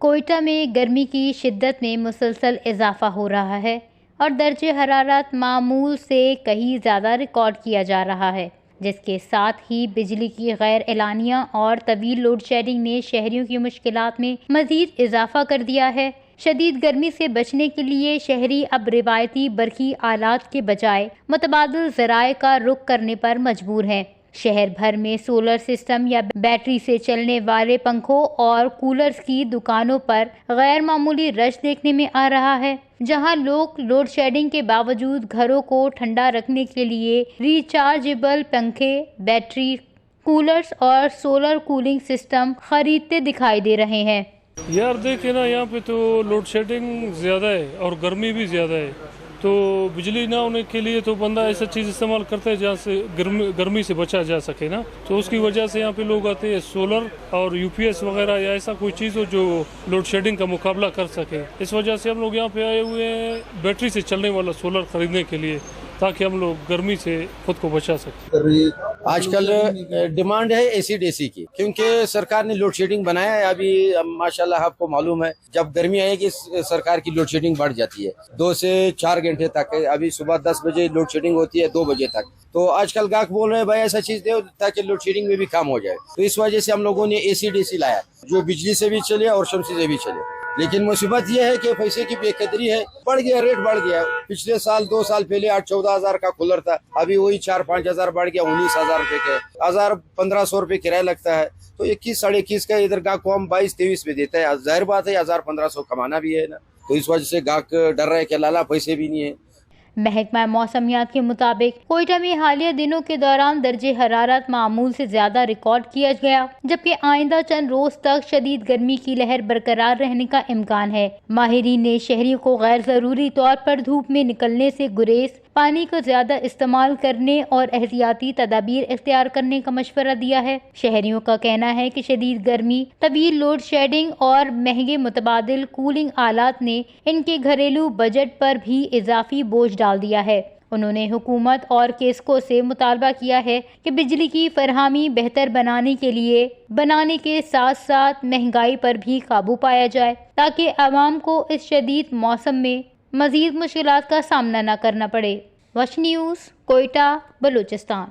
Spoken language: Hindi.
कोयटा में गर्मी की शिद्दत में मुसलसल इजाफा हो रहा है और दर्जे हरारत मामूल से कहीं ज़्यादा रिकॉर्ड किया जा रहा है, जिसके साथ ही बिजली की गैर एलानिया और तवील लोड शेडिंग ने शहरियों की मुश्किलात में मज़ीद इजाफा कर दिया है। शदीद गर्मी से बचने के लिए शहरी अब रिवायती बरकी आलात के बजाय मुतबादिल ज़राए का रुख करने पर मजबूर हैं। शहर भर में सोलर सिस्टम या बैटरी से चलने वाले पंखों और कूलर्स की दुकानों पर गैर मामूली रश देखने में आ रहा है, जहां लोग लोड शेडिंग के बावजूद घरों को ठंडा रखने के लिए रिचार्जेबल पंखे, बैटरी, कूलर्स और सोलर कूलिंग सिस्टम खरीदते दिखाई दे रहे हैं। यार देखिए ना, यहाँ पे तो लोड शेडिंग ज़्यादा है और गर्मी भी ज़्यादा है, तो बिजली ना होने के लिए तो बंदा ऐसा चीज़ इस्तेमाल करता है जहाँ से गर्मी से बचा जा सके ना, तो उसकी वजह से यहाँ पे लोग आते हैं सोलर और यूपीएस वगैरह या ऐसा कोई चीज़ हो जो लोड शेडिंग का मुकाबला कर सके। इस वजह से हम लोग यहाँ पे आए हुए हैं बैटरी से चलने वाला सोलर खरीदने के लिए, ताकि हम लोग गर्मी से खुद को बचा सकें। आजकल डिमांड है एसी डीसी की, क्योंकि सरकार ने लोड शेडिंग बनाया है। अभी माशाल्लाह आपको मालूम है, जब गर्मी आएगी सरकार की लोड शेडिंग बढ़ जाती है 2 से 4 घंटे तक। अभी सुबह 10 बजे लोड शेडिंग होती है 2 बजे तक। तो आजकल गाहक बोल रहे हैं भाई ऐसा चीज दो ताकि लोड शेडिंग में भी काम हो जाए। तो इस वजह से हम लोगों ने एसी डीसी लाया जो बिजली से भी चले और शमसी से भी चले। लेकिन मुसीबत यह है कि पैसे की बेकदरी है, बढ़ गया, रेट बढ़ गया। पिछले साल 2 साल पहले 8-14 हजार का कूलर था, अभी वही 4-5 हजार बढ़ गया 19,000 रुपए के। 1,000-1,500 रुपए किराया लगता है, तो 21-21 का इधर गाहक को हम 22-23 में देते हैं। जाहिर बात है 1,000-1,500 कमाना भी है ना, तो इस वजह से गाहक डर रहा है कि लाला पैसे भी नहीं है। महकमा मौसमियात के मुताबिक कोयटा में हालिया दिनों के दौरान दर्जे हरारत मामूल से ज्यादा रिकॉर्ड किया गया, जबकि आइंदा चंद रोज तक शदीद गर्मी की लहर बरकरार रहने का इम्कान है। माहिरीन ने शहरियों को गैर जरूरी तौर पर धूप में निकलने से गुरेज, पानी को ज्यादा इस्तेमाल करने और एहतियाती तदाबीर इख्तियार करने का मशवरा दिया है। शहरियों का कहना है कि शदीद गर्मी, तवील लोड शेडिंग और महंगे मुतबादिल कूलिंग आलात ने इनके घरेलू बजट पर भी इजाफी बोझ डाल दिया है। उन्होंने हुकूमत और केस्को से मुतालबा किया है कि बिजली की फरहमी बेहतर बनाने के साथ साथ महंगाई पर भी काबू पाया जाए, ताकि आवाम को इस शदीद मौसम में मजीद मुश्किलात का सामना न करना पड़े। वश न्यूज़, कोयटा, बलूचिस्तान।